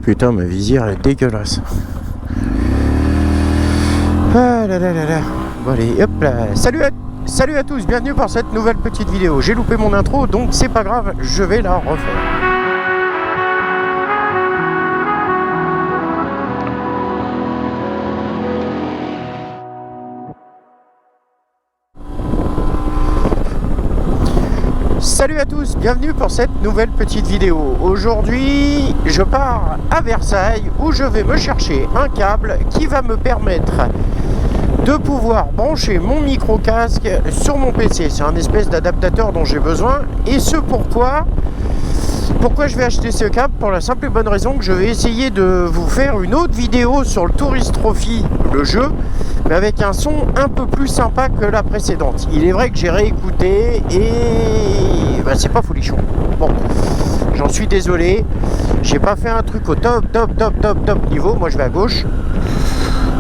Putain, ma visière elle est dégueulasse. Ah là là là là. Bon allez, hop là. Salut à tous, bienvenue pour cette nouvelle petite vidéo. J'ai loupé mon intro, donc c'est pas grave, je vais la refaire. Salut à tous, bienvenue pour cette nouvelle petite vidéo. Aujourd'hui, je pars à Versailles où je vais me chercher un câble qui va me permettre de pouvoir brancher mon micro-casque sur mon PC. C'est un espèce d'adaptateur dont j'ai besoin. Et ce pourquoi je vais acheter ce câble? Pour la simple et bonne raison que je vais essayer de vous faire une autre vidéo sur le Tourist Trophy, le jeu, mais avec un son un peu plus sympa que la précédente. Il est vrai que j'ai réécouté et c'est pas folichon. Bon, j'en suis désolé. J'ai pas fait un truc au top niveau. Moi je vais à gauche.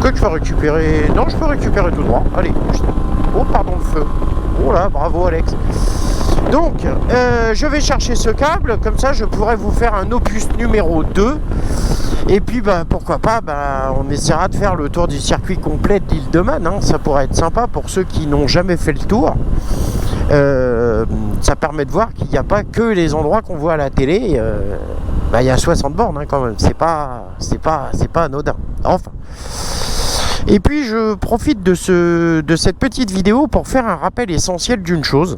Que je peux récupérer? Non, je peux récupérer tout droit. Allez. Oh, pardon le feu. Oh là, bravo Alex. Donc, je vais chercher ce câble. Comme ça, je pourrais vous faire un opus numéro 2. Et puis, pourquoi pas, on essaiera de faire le tour du circuit complet de l'île de Man. Hein. Ça pourrait être sympa pour ceux qui n'ont jamais fait le tour. Ça permet de voir qu'il n'y a pas que les endroits qu'on voit à la télé. Il y a 60 bornes hein, quand même. C'est pas anodin. Enfin. Et puis je profite de cette petite vidéo pour faire un rappel essentiel d'une chose.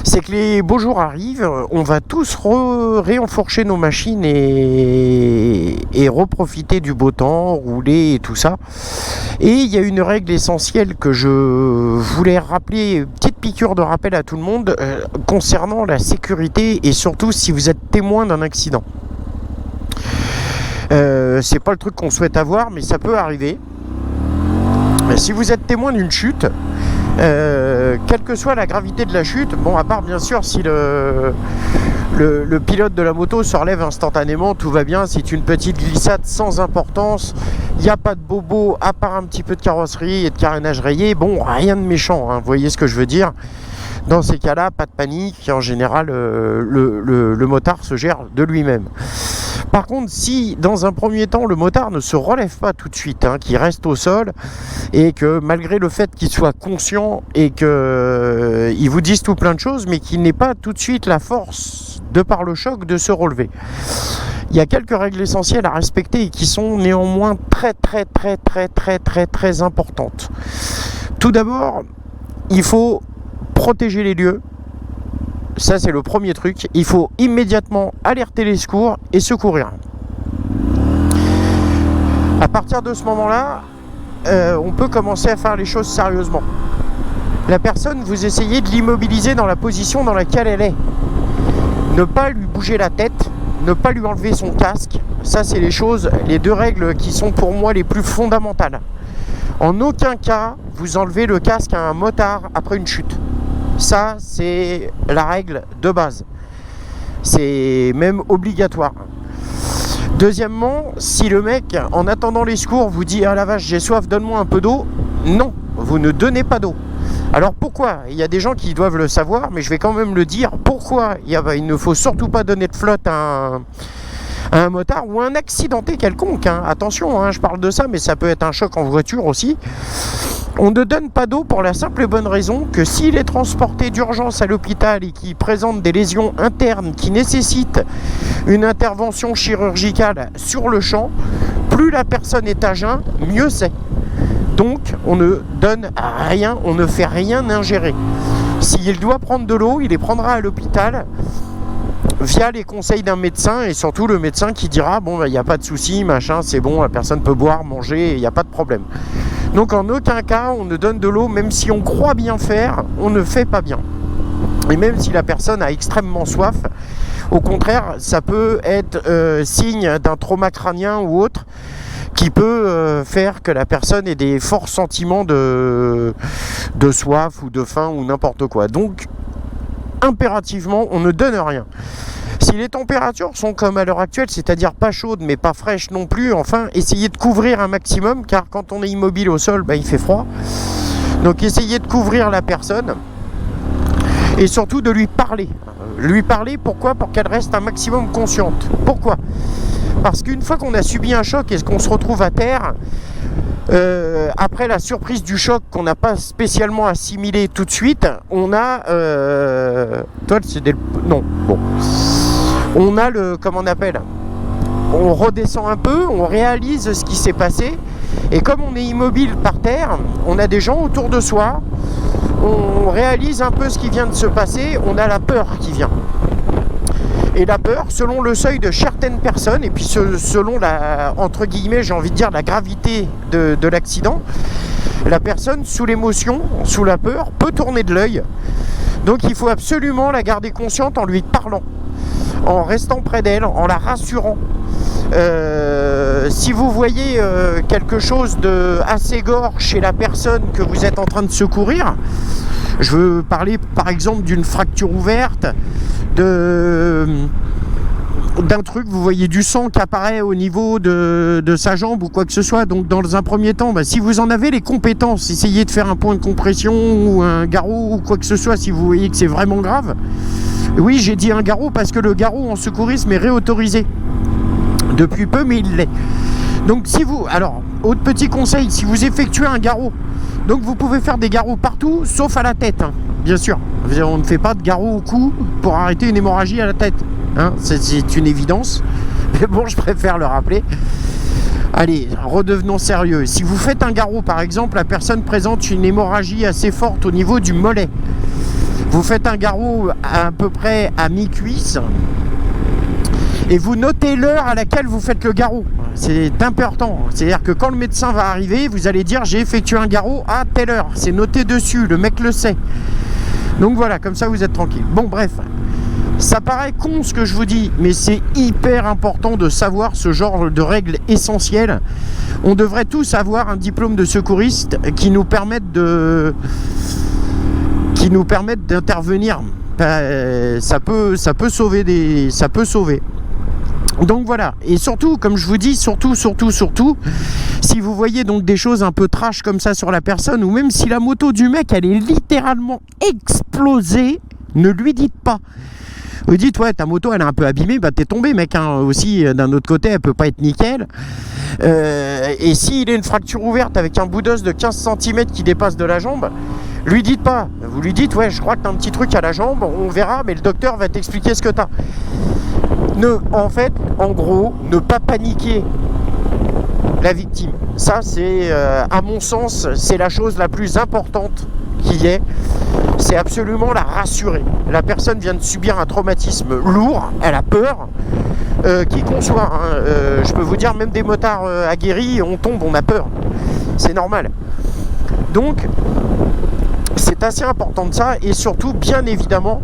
C'est que les beaux jours arrivent, on va tous réenfourcher nos machines et reprofiter du beau temps, rouler et tout ça. Et il y a une règle essentielle que je voulais rappeler, une petite piqûre de rappel à tout le monde, concernant la sécurité et surtout si vous êtes témoin d'un accident. C'est pas le truc qu'on souhaite avoir, mais ça peut arriver. Si vous êtes témoin d'une chute, quelle que soit la gravité de la chute, bon, à part bien sûr si le pilote de la moto se relève instantanément, tout va bien. C'est une petite glissade sans importance, il n'y a pas de bobo à part un petit peu de carrosserie et de carénage rayé. Bon, rien de méchant, hein, vous voyez ce que je veux dire. Dans ces cas-là, pas de panique, en général le motard se gère de lui-même. Par contre, si dans un premier temps le motard ne se relève pas tout de suite, hein, qu'il reste au sol et que malgré le fait qu'il soit conscient et qu'il vous dise tout plein de choses, mais qu'il n'ait pas tout de suite la force, de par le choc, de se relever. Il y a quelques règles essentielles à respecter et qui sont néanmoins très importantes. Tout d'abord, il faut protéger les lieux. Ça, c'est le premier truc. Il faut immédiatement alerter les secours et secourir. À partir de ce moment-là, on peut commencer à faire les choses sérieusement. La personne, vous essayez de l'immobiliser dans la position dans laquelle elle est. Ne pas lui bouger la tête, ne pas lui enlever son casque. Ça, c'est les deux règles qui sont pour moi les plus fondamentales. En aucun cas, vous enlevez le casque à un motard après une chute. Ça, c'est la règle de base. C'est même obligatoire. Deuxièmement, si le mec, en attendant les secours, vous dit « Ah la vache, j'ai soif, donne-moi un peu d'eau », non, vous ne donnez pas d'eau. Alors pourquoi? Il y a des gens qui doivent le savoir, mais je vais quand même le dire. Pourquoi il ne faut surtout pas donner de flotte à un motard ou un accidenté quelconque, hein. Attention, hein, je parle de ça, mais ça peut être un choc en voiture aussi. On ne donne pas d'eau pour la simple et bonne raison que s'il est transporté d'urgence à l'hôpital et qu'il présente des lésions internes qui nécessitent une intervention chirurgicale sur le champ, plus la personne est à jeun, mieux c'est. Donc on ne donne rien, on ne fait rien ingérer. S'il doit prendre de l'eau, il les prendra à l'hôpital via les conseils d'un médecin et surtout le médecin qui dira bon, il n'y a pas de souci, machin, c'est bon, la personne peut boire, manger, il n'y a pas de problème. Donc en aucun cas on ne donne de l'eau, même si on croit bien faire, on ne fait pas bien. Et même si la personne a extrêmement soif, au contraire, ça peut être signe d'un trauma crânien ou autre qui peut faire que la personne ait des forts sentiments de soif ou de faim ou n'importe quoi. Donc impérativement, on ne donne rien. Si les températures sont comme à l'heure actuelle, c'est-à-dire pas chaudes mais pas fraîches non plus, enfin, essayez de couvrir un maximum, car quand on est immobile au sol, il fait froid. Donc essayez de couvrir la personne et surtout de lui parler. Lui parler, pourquoi? Pour qu'elle reste un maximum consciente. Pourquoi? Parce qu'une fois qu'on a subi un choc et qu'on se retrouve à terre, après la surprise du choc qu'on n'a pas spécialement assimilé tout de suite, on a... Toi, c'est des... Non, bon. On a le... Comment on appelle ? On redescend un peu, on réalise ce qui s'est passé. Et comme on est immobile par terre, on a des gens autour de soi. On réalise un peu ce qui vient de se passer. On a la peur qui vient. Et la peur, selon le seuil de certaines personnes, et puis selon la, entre guillemets, j'ai envie de dire, la gravité de l'accident, la personne, sous l'émotion, sous la peur, peut tourner de l'œil. Donc il faut absolument la garder consciente en lui parlant, en restant près d'elle, en la rassurant. Si vous voyez quelque chose de assez gore chez la personne que vous êtes en train de secourir, je veux parler par exemple d'une fracture ouverte, d'un truc, vous voyez du sang qui apparaît au niveau de sa jambe ou quoi que ce soit. Donc dans un premier temps, si vous en avez les compétences, essayez de faire un point de compression ou un garrot ou quoi que ce soit si vous voyez que c'est vraiment grave. Oui, j'ai dit un garrot parce que le garrot en secourisme est réautorisé depuis peu, mais il l'est. Donc si vous, alors, autre petit conseil, si vous effectuez un garrot, donc vous pouvez faire des garrots partout, sauf à la tête, hein, bien sûr. On ne fait pas de garrot au cou pour arrêter une hémorragie à la tête, hein, c'est une évidence. Mais bon, je préfère le rappeler. Allez, redevenons sérieux. Si vous faites un garrot, par exemple, la personne présente une hémorragie assez forte au niveau du mollet. Vous faites un garrot à peu près à mi-cuisse et vous notez l'heure à laquelle vous faites le garrot. C'est important. C'est-à-dire que quand le médecin va arriver, vous allez dire j'ai effectué un garrot à telle heure. C'est noté dessus, le mec le sait. Donc voilà, comme ça vous êtes tranquille. Bon, bref. Ça paraît con ce que je vous dis, mais c'est hyper important de savoir ce genre de règles essentielles. On devrait tous avoir un diplôme de secouriste qui nous permette d'intervenir. Ça peut sauver ça peut sauver. Donc voilà, et surtout, comme je vous dis, surtout, si vous voyez donc des choses un peu trash comme ça sur la personne, ou même si la moto du mec, elle est littéralement explosée, ne lui dites pas. Vous dites, ouais, ta moto, elle est un peu abîmée, t'es tombé, mec, hein. Aussi, d'un autre côté, elle peut pas être nickel. Et s'il a une fracture ouverte avec un bout d'os de 15 cm qui dépasse de la jambe, lui dites pas. Vous lui dites, ouais, je crois que t'as un petit truc à la jambe, on verra, mais le docteur va t'expliquer ce que t'as. En gros, ne pas paniquer la victime. Ça, c'est, à mon sens, c'est la chose la plus importante qui est. C'est absolument la rassurer. La personne vient de subir un traumatisme lourd, elle a peur, qui qu'on soit. Hein, je peux vous dire, même des motards aguerris, on tombe, on a peur. C'est normal. Donc, c'est assez important de ça, et surtout, bien évidemment,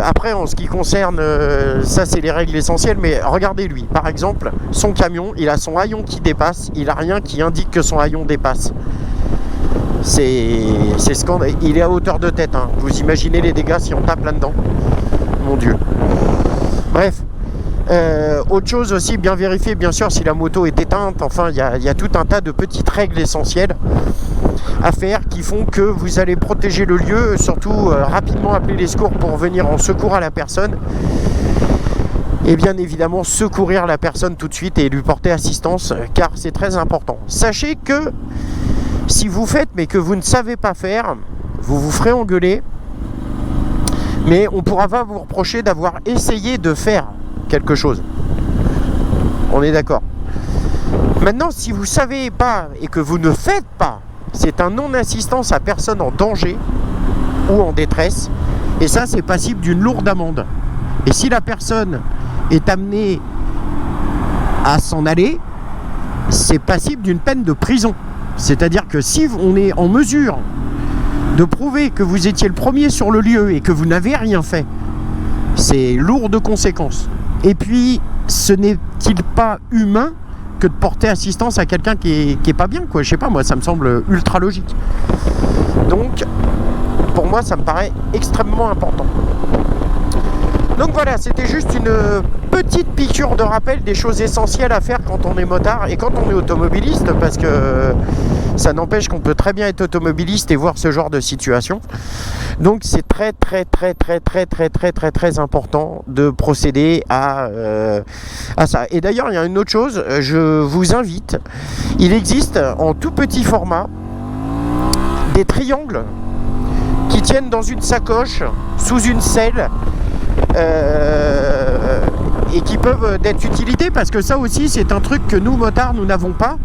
après en ce qui concerne ça c'est les règles essentielles, mais regardez lui par exemple, son camion il a son haillon qui dépasse, il a rien qui indique que son haillon dépasse. C'est scandaleux, il est à hauteur de tête, hein. Vous imaginez les dégâts si on tape là-dedans, mon dieu. Bref, autre chose aussi, bien vérifier bien sûr si la moto est éteinte. Enfin il y a tout un tas de petites règles essentielles à faire qui font que vous allez protéger le lieu, surtout rapidement appeler les secours pour venir en secours à la personne, et bien évidemment secourir la personne tout de suite et lui porter assistance, car c'est très important. Sachez que si vous faites mais que vous ne savez pas faire, vous vous ferez engueuler, mais on ne pourra pas vous reprocher d'avoir essayé de faire quelque chose. On est d'accord. Maintenant, si vous ne savez pas et que vous ne faites pas, c'est un non-assistance à personne en danger ou en détresse, et ça c'est passible d'une lourde amende. Et si la personne est amenée à s'en aller, c'est passible d'une peine de prison. C'est-à-dire que si on est en mesure de prouver que vous étiez le premier sur le lieu et que vous n'avez rien fait, c'est lourd de conséquences. Et puis, ce n'est-il pas humain que de porter assistance à quelqu'un qui est pas bien, quoi. Je sais pas, moi, ça me semble ultra logique. Donc, pour moi, ça me paraît extrêmement important. Donc voilà, c'était juste une petite piqûre de rappel des choses essentielles à faire quand on est motard et quand on est automobiliste, parce que ça n'empêche qu'on peut très bien être automobiliste et voir ce genre de situation. Donc c'est très important de procéder à ça. Et d'ailleurs, il y a une autre chose, je vous invite, il existe en tout petit format des triangles qui tiennent dans une sacoche, sous une selle, et qui peuvent être d'utilité, parce que ça aussi c'est un truc que nous motards nous n'avons pas,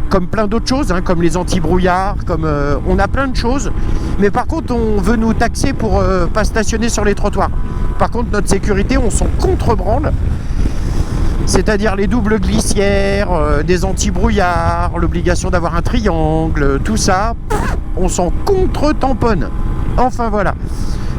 comme plein d'autres choses, hein, comme les anti-brouillards, comme on a plein de choses, mais par contre on veut nous taxer pour pas stationner sur les trottoirs. Par contre notre sécurité on s'en contrebranle, c'est-à-dire les doubles glissières, des anti-brouillards, l'obligation d'avoir un triangle, tout ça, on s'en contre-tamponne. Enfin voilà.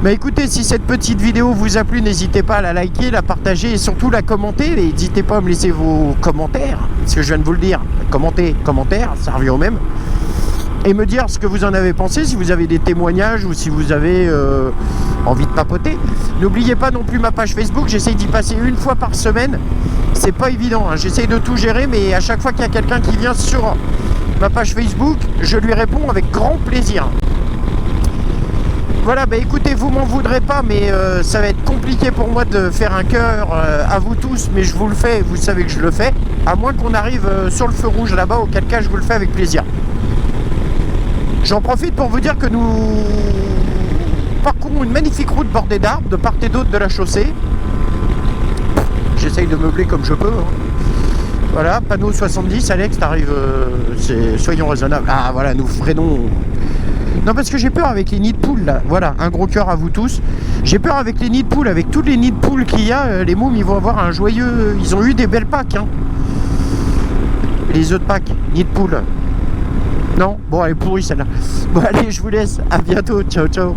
Mais écoutez, si cette petite vidéo vous a plu, n'hésitez pas à la liker, la partager et surtout la commenter. Et n'hésitez pas à me laisser vos commentaires, parce que je viens de vous le dire, commentaires, ça revient au même. Et me dire ce que vous en avez pensé, si vous avez des témoignages ou si vous avez envie de papoter. N'oubliez pas non plus ma page Facebook, j'essaye d'y passer une fois par semaine. C'est pas évident, hein. J'essaye de tout gérer, mais à chaque fois qu'il y a quelqu'un qui vient sur ma page Facebook, je lui réponds avec grand plaisir. Voilà, bah écoutez, vous m'en voudrez pas, mais ça va être compliqué pour moi de faire un cœur à vous tous, mais je vous le fais, vous savez que je le fais, à moins qu'on arrive sur le feu rouge là-bas, auquel cas je vous le fais avec plaisir. J'en profite pour vous dire que nous parcourons une magnifique route bordée d'arbres, de part et d'autre de la chaussée. J'essaye de meubler comme je peux, hein. Voilà, panneau 70, Alex, t'arrives, soyons raisonnables. Ah voilà, nous freinons. Non, parce que j'ai peur avec les nids de poules là. Voilà, un gros cœur à vous tous. J'ai peur avec les nids de poules, avec tous les nids de poules qu'il y a. Les mômes, ils vont avoir un joyeux. Ils ont eu des belles Pâques, hein. Les œufs de Pâques, nids de poules. Non? Bon, elle est pourrie celle-là. Bon, allez, je vous laisse. À bientôt. Ciao, ciao.